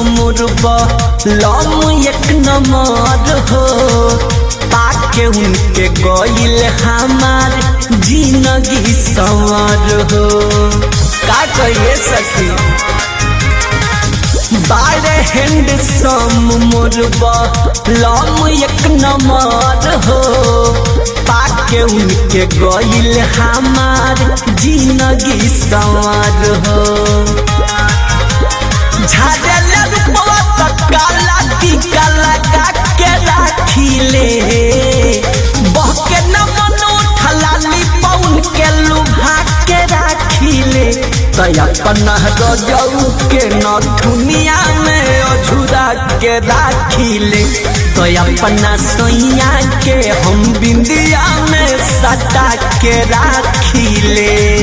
मुरबा लम एक नंबर हो पाके उनके गइल हमार जिंदगी संवर हो। का कहिए सखी बारे हैंडसम मुरबा लम एक नंबर हो पाके उनके गइल हमार जिंदगी संवर हो। झाड़ेला रूपवा काला टीका लगा के राखिले बहके न मन उठलाली पौन के लुभा के राखिले अपना रजऊ के न दुनिया में अझुरा के राखिले अपना सैया के हम बिंदिया में सटा के राखिले।